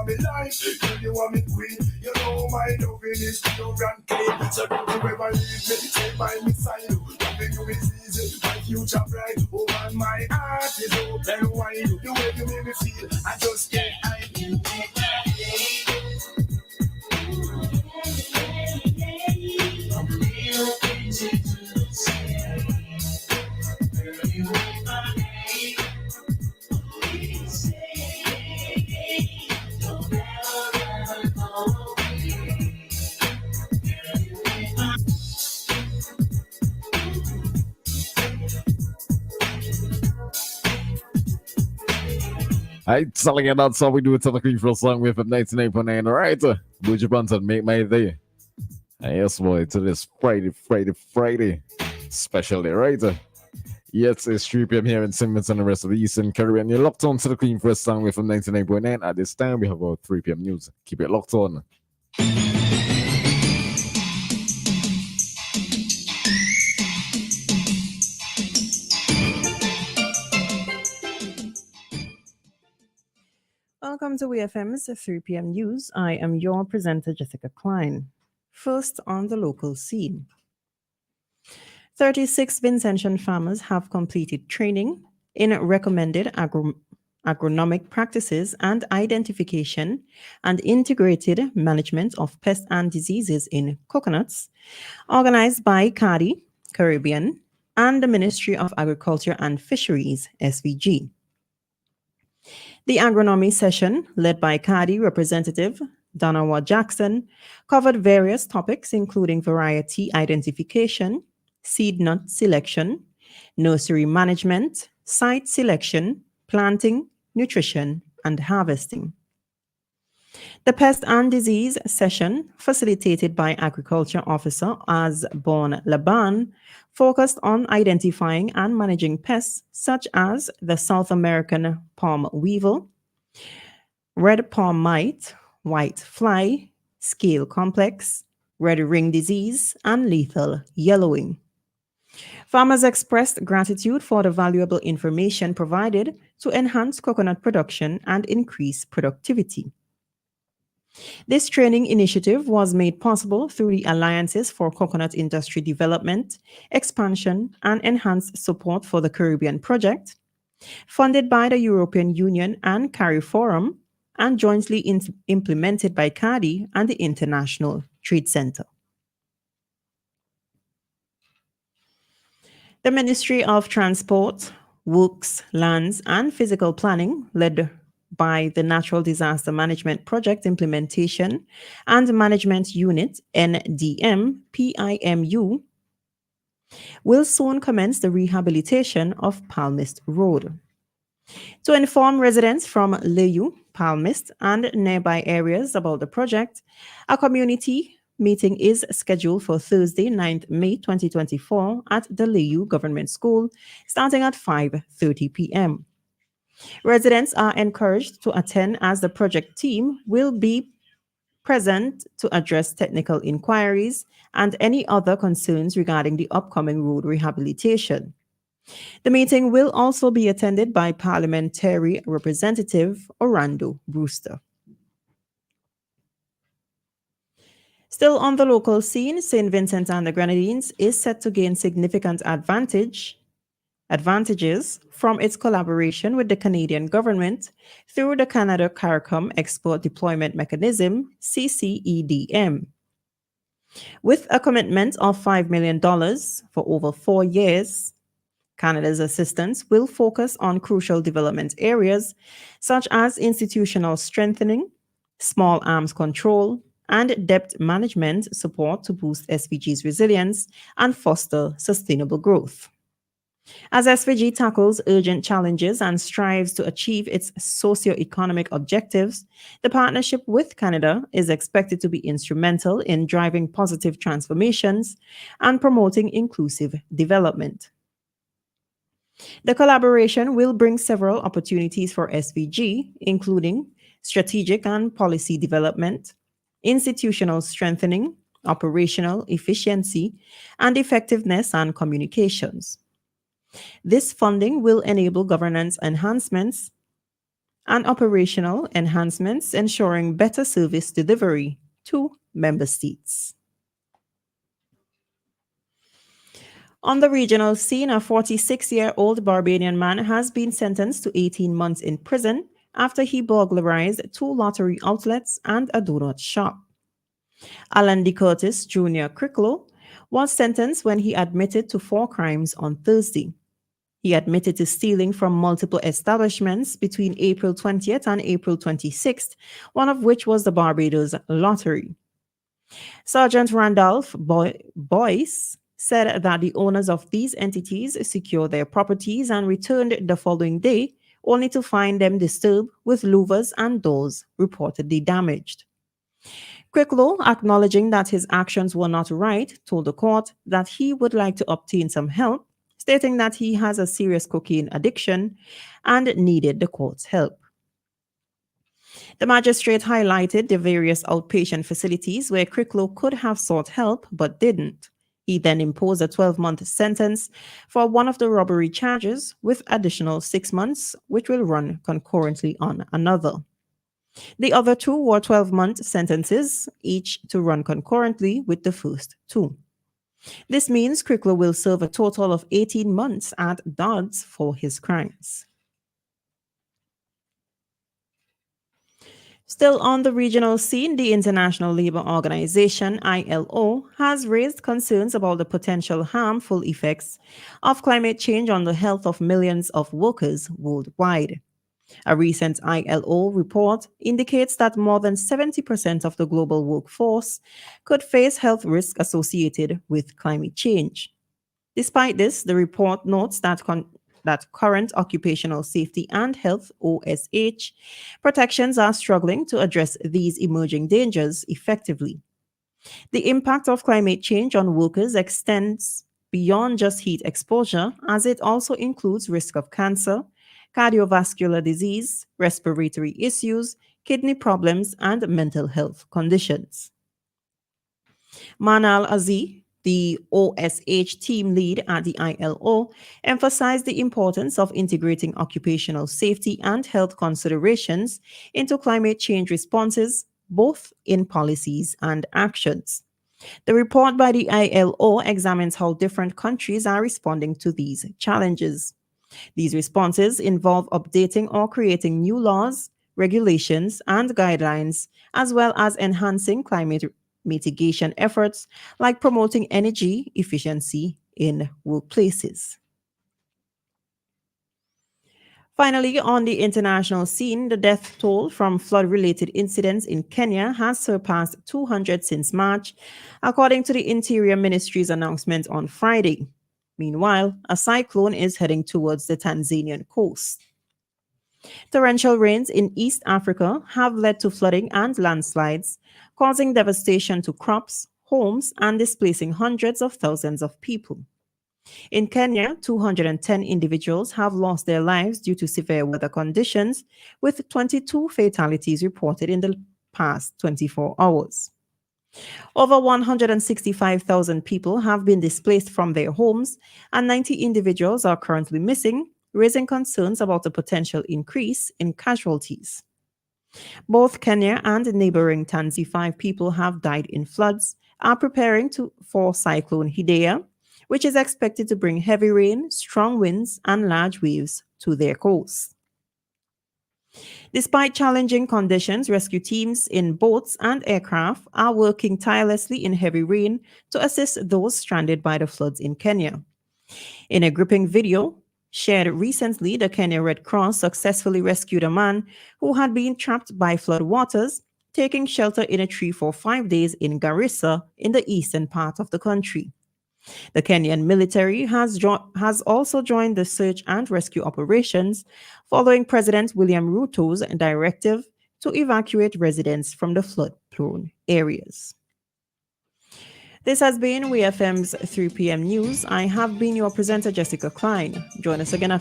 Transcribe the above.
me life, girl, you are me queen. You know my loving is pure and clean. So don't you ever leave me, stay by me side. Loving you is easy, my future bright. Oh man, my heart is open wide. The way you make me feel, I just can't hide. You make that day. I'm real things to say. Girl, you make my day. Please stay. Don't ever go away. I telling you that's how we do it on the Queen for a song with 99.9. All right, Buju Brunton, make my day. And yes, boy, to this Friday special day, right? Yes, it's 3 p.m. here in St. Vincent and the rest of the Eastern Caribbean. You're locked on to the Queen for a song with 99.9. At this time, we have about 3 p.m. news. Keep it locked on. Welcome to WEFM's 3 p.m. news. I am your presenter, Jessica Klein. First on the local scene. 36 Vincentian farmers have completed training in recommended agronomic practices and identification and integrated management of pests and diseases in coconuts, organized by CADI, Caribbean, and the Ministry of Agriculture and Fisheries, SVG. The agronomy session, led by CADI representative Donawa Jackson, covered various topics including variety identification, seed nut selection, nursery management, site selection, planting, nutrition, and harvesting. The pest and disease session, facilitated by Agriculture Officer Asborn Laban, focused on identifying and managing pests such as the South American palm weevil, red palm mite, white fly, scale complex, red ring disease, and lethal yellowing. Farmers expressed gratitude for the valuable information provided to enhance coconut production and increase productivity. This training initiative was made possible through the Alliances for Coconut Industry Development, Expansion, and Enhanced Support for the Caribbean Project, funded by the European Union and CARIFORUM, and jointly implemented by CADI and the International Trade Center. The Ministry of Transport, Works, Lands, and Physical Planning, led by the Natural Disaster Management Project Implementation and Management Unit, NDM PIMU, will soon commence the rehabilitation of Palmist Road. To inform residents from Leyu, Palmist, and nearby areas about the project, a community meeting is scheduled for Thursday, 9th May 2024 at the Leyu Government School, starting at 5:30 p.m. Residents are encouraged to attend as the project team will be present to address technical inquiries and any other concerns regarding the upcoming road rehabilitation. The meeting will also be attended by Parliamentary Representative Orlando Brewster. Still on the local scene, St. Vincent and the Grenadines is set to gain significant advantages from its collaboration with the Canadian government through the Canada CARICOM Export Deployment Mechanism, CCEDM. With a commitment of $5 million for over 4 years, Canada's assistance will focus on crucial development areas such as institutional strengthening, small arms control, and debt management support to boost SVG's resilience and foster sustainable growth. As SVG tackles urgent challenges and strives to achieve its socio-economic objectives, the partnership with Canada is expected to be instrumental in driving positive transformations and promoting inclusive development. The collaboration will bring several opportunities for SVG, including strategic and policy development, institutional strengthening, operational efficiency, and effectiveness and communications. This funding will enable governance enhancements and operational enhancements ensuring better service delivery to member states. On the regional scene, a 46-year-old Barbadian man has been sentenced to 18 months in prison after he burglarized 2 lottery outlets and a donut shop. Alan D. Curtis Jr. Cricklow was sentenced when he admitted to 4 crimes on Thursday. He admitted to stealing from multiple establishments between April 20th and April 26th, one of which was the Barbados Lottery. Sergeant Randolph Boyce said that the owners of these entities secured their properties and returned the following day, only to find them disturbed with louvers and doors reportedly damaged. Cricklow, acknowledging that his actions were not right, told the court that he would like to obtain some help, stating that he has a serious cocaine addiction and needed the court's help. The magistrate highlighted the various outpatient facilities where Cricklow could have sought help but didn't. He then imposed a 12-month sentence for one of the robbery charges, with additional 6 months, which will run concurrently on another. The other 2 were 12-month sentences, each to run concurrently with the first 2. This means Cricklow will serve a total of 18 months at Dodds for his crimes. Still on the regional scene, the International Labour Organization, ILO, has raised concerns about the potential harmful effects of climate change on the health of millions of workers worldwide. A recent ILO report indicates that more than 70% of the global workforce could face health risks associated with climate change. Despite this, the report notes that current occupational safety and health (OSH) protections are struggling to address these emerging dangers effectively. The impact of climate change on workers extends beyond just heat exposure, as it also includes risk of cancer, cardiovascular disease, respiratory issues, kidney problems, and mental health conditions. Manal Aziz, the OSH team lead at the ILO, emphasized the importance of integrating occupational safety and health considerations into climate change responses, both in policies and actions. The report by the ILO examines how different countries are responding to these challenges. These responses involve updating or creating new laws, regulations, and guidelines, as well as enhancing climate mitigation efforts like promoting energy efficiency in workplaces. Finally, on the international scene, the death toll from flood-related incidents in Kenya has surpassed 200 since March, according to the Interior Ministry's announcement on Friday. Meanwhile, a cyclone is heading towards the Tanzanian coast. Torrential rains in East Africa have led to flooding and landslides, causing devastation to crops, homes, and displacing hundreds of thousands of people. In Kenya, 210 individuals have lost their lives due to severe weather conditions, with 22 fatalities reported in the past 24 hours. Over 165,000 people have been displaced from their homes, and 90 individuals are currently missing, raising concerns about a potential increase in casualties. Both Kenya and neighboring Tanzania, 5 people have died in floods, are preparing for Cyclone Hidea, which is expected to bring heavy rain, strong winds, and large waves to their coast. Despite challenging conditions, rescue teams in boats and aircraft are working tirelessly in heavy rain to assist those stranded by the floods in Kenya. In a gripping video shared recently, the Kenya Red Cross successfully rescued a man who had been trapped by flood waters, taking shelter in a tree for 5 days in Garissa in the eastern part of the country. The Kenyan military has also joined the search and rescue operations following President William Ruto's directive to evacuate residents from the flood-prone areas. This has been WEFM's 3 p.m. news. I have been your presenter, Jessica Klein. Join us again after